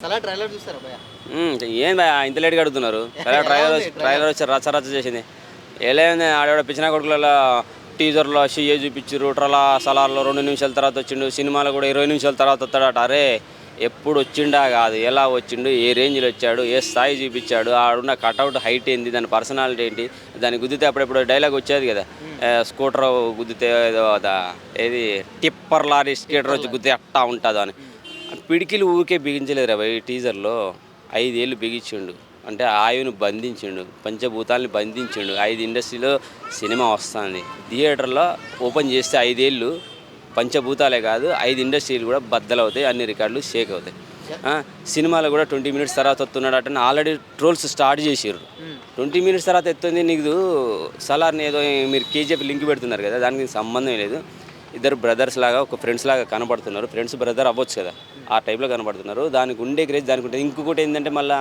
Salaar trailer చూస్తారా భయ్యా? ఏం భయ ఇంత లేట్గా అడుగుతున్నారు? ట్రైలర్ వచ్చి రచ్చ రచ్చ చేసింది. ఏలేంది ఆడ పిచ్చినా కొడుకులలో టీజర్లో షిఏ చూపించారు. ట్రలా సలార్లో 2 నిమిషాల తర్వాత వచ్చిండు. సినిమాలో కూడా 20 నిమిషాల తర్వాత వస్తాడట. అరే ఎప్పుడు వచ్చిండా కాదు, ఎలా వచ్చిండు, ఏ రేంజ్లో వచ్చాడు, ఏ స్థాయి చూపించాడు, ఆడున్న కట్అవుట్ హైట్ ఏంటి, దాని పర్సనాలిటీ ఏంటి, దాన్ని గుద్దితే అప్పుడెప్పుడు డైలాగ్ వచ్చేది కదా, స్కూటర్ గుద్దితే ఏదో ఏది టిప్పర్ లారీ స్కేటర్ వచ్చి గుద్దితే అట్టా ఉంటుందో అని. పిడికిలు ఊరికే బిగించలేదు రా భయ్. టీజర్లో 5 ఏళ్ళు బిగించిండు అంటే ఆయువును బంధించిండు, పంచభూతాలని బంధించిండు. 5 ఇండస్ట్రీలో సినిమా వస్తుంది, థియేటర్లో ఓపెన్ చేస్తే 5 ఏళ్ళు పంచభూతాలే కాదు 5 ఇండస్ట్రీలు కూడా బద్దలవుతాయి, అన్ని రికార్డులు షేక్ అవుతాయి. సినిమాలో కూడా 20 మినిట్స్ తర్వాత వస్తున్నాడు అంటే ఆల్రెడీ ట్రోల్స్ స్టార్ట్ చేసారు. 20 మినిట్స్ తర్వాత ఎత్తుంది నీకు సలార్ని ఏదో మీరు కేజీఎఫ్ లింక్ పెడుతున్నారు కదా, దానికి సంబంధం లేదు. ఇద్దరు బ్రదర్స్ లాగా ఒక ఫ్రెండ్స్ లాగా కనపడుతున్నారు. ఫ్రెండ్స్ బ్రదర్ అవ్వచ్చు కదా, ఆ టైప్లో కనపడుతున్నారు. దానికి ఉండే క్రేజ్ దానికి ఉంటుంది. ఇంకొకటి ఏంటంటే మళ్ళీ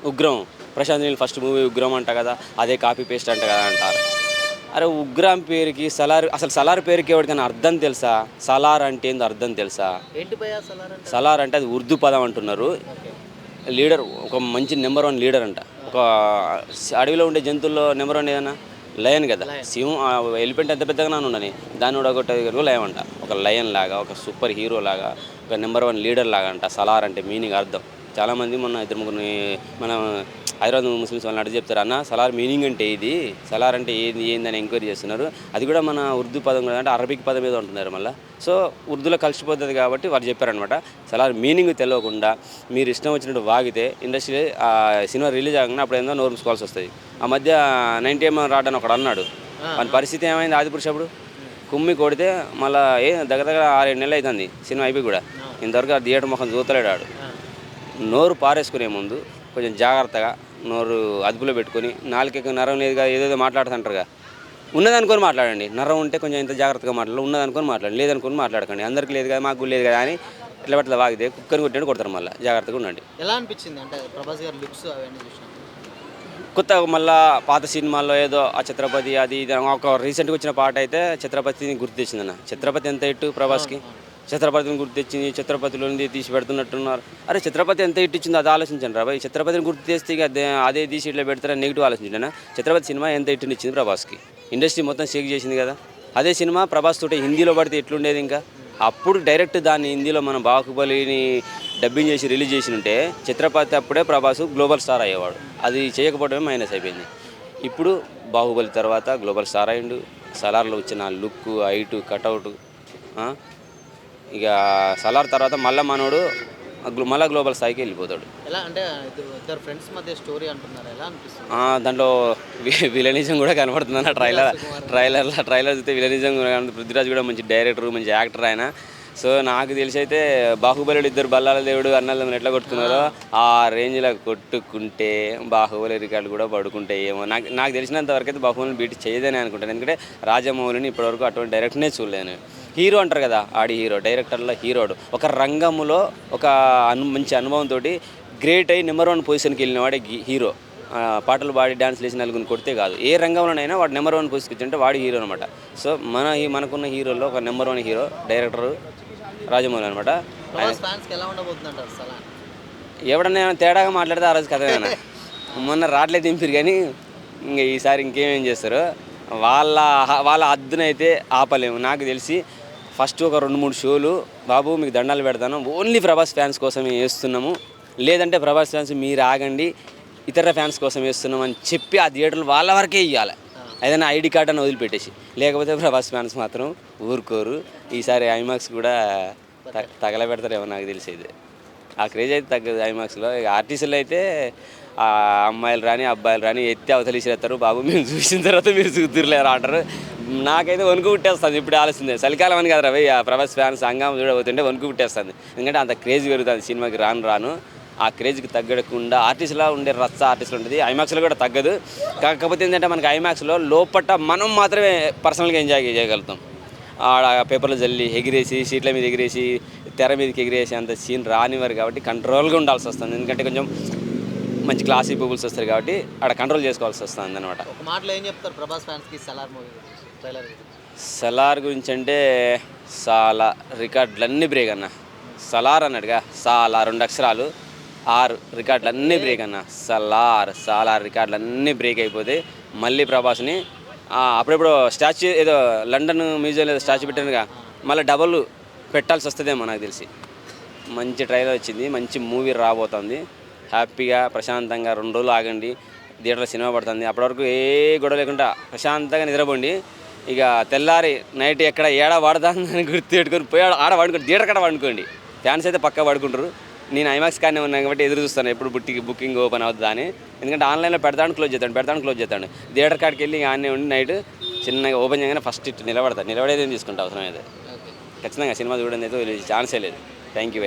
ఉగ్రం, ప్రశాంత్ నీల్ ఫస్ట్ మూవీ ఉగ్రం అంట కదా, అదే కాపీ పేస్ట్ అంట కదా అంటారు. అరే ఉగ్రం పేరుకి సలార్, అసలు సలార్ పేరుకి ఎవరికైనా అర్థం తెలుసా? సలార్ అంటే ఏందో అర్థం తెలుసా? సలార్ అంటే అది ఉర్దూ పదం అంటున్నారు. లీడర్, ఒక మంచి నెంబర్ 1 లీడర్ అంట. ఒక అడవిలో ఉండే జంతువుల్లో నెంబర్ 1 ఏదన్నా లయన్ కదా. సింహం, ఎలిఫెంట్ ఎంత పెద్దగా ఉండని దాన్ని ఉడగొట్టేది లయన్ అంట. ఒక లయన్ లాగా, ఒక సూపర్ హీరో లాగా, ఒక నెంబర్ 1 లీడర్ లాగా అంట సలార్ అంటే మీనింగ్ అర్థం. చాలామంది మొన్న 2-3 మన హైదరాబాద్ ముస్లిమ్స్ వాళ్ళని అడిగి చెప్తారు, అన్న సలార్ మీనింగ్ అంటే ఇది, సలార్ అంటే ఏందని ఎంక్వైరీ చేస్తున్నారు. అది కూడా మన ఉర్దూ పదం కూడా అంటే అరబిక్ పదం ఏదో ఉంటున్నారు మళ్ళీ. సో ఉర్దూలో కలిసిపోతుంది కాబట్టి వాళ్ళు చెప్పారనమాట. సలార్ మీనింగ్ తెలియకుండా మీరు ఇష్టం వచ్చినట్టు వాగితే ఇండస్ట్రీ సినిమా రిలీజ్ అవ్వగానే అప్పుడు ఏందో నోరు మూసుకోవాల్సి వస్తుంది. ఆ మధ్య 90 రాడని ఒకడు అన్నాడు. మన పరిస్థితి ఏమైంది? ఆదిపురుష్ అప్పుడు కుమ్మి కొడితే మళ్ళీ దగ్గర 6-7 నెలలు అవుతుంది సినిమా అయిపోయి కూడా ఇంతవరకు ఆ థియేటర్ ముఖం చూతలేడు ఆడు. నోరు పారేసుకునే ముందు కొంచెం జాగ్రత్తగా నోరు అదుపులో పెట్టుకొని, నాలుకకి నరం లేదుగా ఏదేదో మాట్లాడుతుంటారుగా, ఉన్నదనుకొని మాట్లాడండి. నరం ఉంటే కొంచెం ఇంత జాగ్రత్తగా మాట్లాడాలి, ఉన్నదనుకొని మాట్లాడండి, లేదనుకొని మాట్లాడకండి. అందరికీ లేదు కదా, మాకు లేదు కదా అని ఇట్లా పట్ల వాగితే కుక్కని కొట్టినట్టు కొడతారు. మళ్ళీ జాగ్రత్తగా ఉండండి. ఎలా అనిపించింది అంటే ప్రభాస్ గారి లుక్స్ అవన్నీ చూసినా? కొత్తగా మళ్ళీ పాత సినిమాల్లో ఏదో ఆ ఛత్రపతి అది ఇది ఒక రీసెంట్గా వచ్చిన పాట అయితే ఛత్రపతిని గుర్తు తెచ్చిందన్న. ఛత్రపతి ఎంత ఇట్టు ప్రభాస్కి, ఛత్రపతిని గుర్తు తెచ్చింది, ఛత్రపతిలోని తీసి పెడుతున్నట్టున్నారు. అరే ఛత్రపతి ఎంత ఇట్టించిందో అది ఆలోచించండి రా భయ్. ఛత్రపతిని గుర్తు తెస్తే ఇక అదే తీసి ఇట్లా పెడతారని నెగిటివ్ ఆలోచించండి. ఛత్రపతి సినిమా ఎంత ఇచ్చింది ప్రభాస్కి, ఇండస్ట్రీ మొత్తం షేక్ చేసింది కదా. అదే సినిమా ప్రభాస్ తోటి హిందీలో పడితే ఎట్లుండేది ఇంకా. అప్పుడు డైరెక్ట్ దాన్ని హిందీలో మన బాహుబలిని డబ్బింగ్ చేసి రిలీజ్ చేసి ఉంటే ఛత్రపతి అప్పుడే ప్రభాస్ గ్లోబల్ స్టార్ అయ్యేవాడు. అది చేయకపోవడమే మైనస్ అయిపోయింది. ఇప్పుడు బాహుబలి తర్వాత గ్లోబల్ స్టార్ అయ్యిండు. సలార్లో వచ్చిన లుక్, హైటు, కటౌట్, ఇక సలార్ తర్వాత మళ్ళీ మనోడు మళ్ళీ గ్లోబల్ స్థాయికి వెళ్ళిపోతాడు. ఎలా అంటే ఇద్దరు ఫ్రెండ్స్ మధ్య స్టోరీ అంటున్నారు, ఎలా అనిపిస్తుంది? దాంట్లో విలనిజం కూడా కనబడుతుంది అన్న. ట్రైలర్ చూస్తే విలనిజం కూడా కనబడుతుంది. పృథ్వీరాజ్ కూడా మంచి డైరెక్టర్, మంచి యాక్టర్ ఆయన. సో నాకు తెలిసి అయితే బాహుబలి ఇద్దరు బల్లాల దేవుడు అన్నదమ్ములు ఎట్లా కొట్టుకున్నారో ఆ రేంజ్లో కొట్టుకుంటే బాహుబలి రికార్డు కూడా పడుకుంటే ఏమో. నాకు తెలిసినంత వరకు అయితే బాహుబలిని బీట్ చేయదని అనుకుంటాను. ఎందుకంటే రాజమౌళిని ఇప్పటివరకు అటువంటి డైరెక్టర్నే చూడలేను. హీరో అంటారు కదా, ఆడి హీరో, డైరెక్టర్లో హీరోడు, ఒక రంగంలో ఒక మంచి అనుభవంతో గ్రేట్ అయ్యి నెంబర్ 1 పొజిషన్కి వెళ్ళిన వాడే హీరో. పాటలు పాడి డ్యాన్స్ వేసి నలుగురిని కొడితే కాదు, ఏ రంగంలోనైనా వాడు నెంబర్ 1 పొజిషన్కి అంటే వాడి హీరో అనమాట. సో మనకున్న హీరోల్లో ఒక నెంబర్ 1 హీరో డైరెక్టర్ రాజమౌళి అనమాట. ఎవడన్నా తేడాగా మాట్లాడితే ఆ రోజు కథమేనా. మొన్న రాట్లే దింపారు కానీ ఇంకా ఈసారి ఇంకేమేం చేస్తారు. వాళ్ళ అద్దునైతే ఆపలేము. నాకు తెలిసి ఫస్ట్ ఒక 2-3 షోలు బాబు మీకు దండాలు పెడతాను, ఓన్లీ ప్రభాస్ ఫ్యాన్స్ కోసమే వేస్తున్నాము, లేదంటే ప్రభాస్ ఫ్యాన్స్ మీరు ఆగండి, ఇతర ఫ్యాన్స్ కోసం వేస్తున్నాం అని చెప్పి ఆ థియేటర్లు వాళ్ళ వరకే ఇవ్వాలి. ఏదైనా ఐడి కార్డ్ అని వదిలిపెట్టేసి, లేకపోతే ప్రభాస్ ఫ్యాన్స్ మాత్రం ఊరుకోరు. ఈసారి ఐమాక్స్ కూడా తగలబెడతారేమో నాకు తెలిసేది. ఆ క్రేజ్ అయితే తగ్గదు ఐమాక్స్లో. ఇక ఆర్టిస్టులు అయితే ఆ అమ్మాయిలు రాని అబ్బాయిలు రాని ఎత్తి అవతలిసేస్తారు. బాబు మేము చూసిన తర్వాత మీరు చూద్దరులేరు అంటారు. నాకైతే వణుకు పుట్టేస్తుంది ఇప్పుడు ఆలోచిందే. చలికాలం అని కదా రవి, ఆ ప్రభాస్ ఫ్యాన్స్ హంగామా చూడబోతుంటే వణుకు పుట్టేస్తుంది. ఎందుకంటే అంత క్రేజ్ పెరుగుతుంది సినిమాకి రాను. ఆ క్రేజ్కి తగ్గకుండా ఆర్టిస్టులా ఉండే రచ్చ ఆర్టిస్టులు ఉంటుంది. ఐమాక్స్లో కూడా తగ్గదు. కాకపోతే ఏంటంటే మనకి ఐమాక్స్లో లోపట మనం మాత్రమే పర్సనల్గా ఎంజాయ్ చేయగలుగుతాం. ఆడ పేపర్లు జల్లి ఎగిరేసి, సీట్ల మీద ఎగిరేసి, తెర మీదకి ఎగిరేసి అంత సీన్ రానివారు కాబట్టి కంట్రోల్గా ఉండాల్సి వస్తుంది. ఎందుకంటే కొంచెం మంచి క్లాసీ పీపుల్స్ వస్తారు కాబట్టి ఆడ కంట్రోల్ చేసుకోవాల్సి వస్తుంది అనమాట. ఒక మాటలో ఏం చెప్తారు ప్రభాస్ ఫ్యాన్స్కి సలార్ మూవీ ట్రైలర్? సలార్ గురించి అంటే చాలా రికార్డులన్నీ బ్రేక్ అన్న. సలార్ అన్నాడుగా, సాలా 2 అక్షరాలు 6 రికార్డులు అన్నీ బ్రేక్ అన్న. సాలార్ రికార్డులు అన్నీ బ్రేక్ అయిపోతే మళ్ళీ ప్రభాస్ని అప్పుడెప్పుడు స్టాచ్యూ ఏదో లండన్ మ్యూజియం ఏదో స్టాచ్యూ పెట్టానుగా, మళ్ళీ డబల్ పెట్టాల్సి వస్తుందేమో నాకు తెలిసి. మంచి ట్రైలర్ వచ్చింది, మంచి మూవీ రాబోతుంది. హ్యాపీగా ప్రశాంతంగా 2 రోజులు ఆగండి, థియేటర్లో సినిమా పడుతుంది. అప్పటివరకు ఏ గొడవ లేకుండా ప్రశాంతంగా నిద్రపోండి. ఇక తెల్లారి నైట్ ఎక్కడ ఏడా వాడదాన్ని గుర్తు పెట్టుకొని పోయి ఆడ వాడుకోండి, థియేటర్ కాడ వాడుకోండి. ఫ్యాన్స్ అయితే పక్కా వాడుకుంటారు. నేను ఐమాక్స్ కానీ ఉన్నాను కాబట్టి ఎదురు చూస్తాను ఎప్పుడు బుకింగ్ ఓపెన్ అవుతుందా అని. ఎందుకంటే ఆన్లైన్లో క్లోజ్ చేస్తాడు. థియేటర్ కాడికి వెళ్ళి ఆన్నే ఉండి నైట్ చిన్నగా ఓపెన్ చేయగానే ఫస్ట్ ఇటు నిలబడేది తీసుకుంటా అవసరం అయితే. ఓకే. ఖచ్చితంగా సినిమా చూడండి అయితే ఛాన్సే లేదు. Thank you.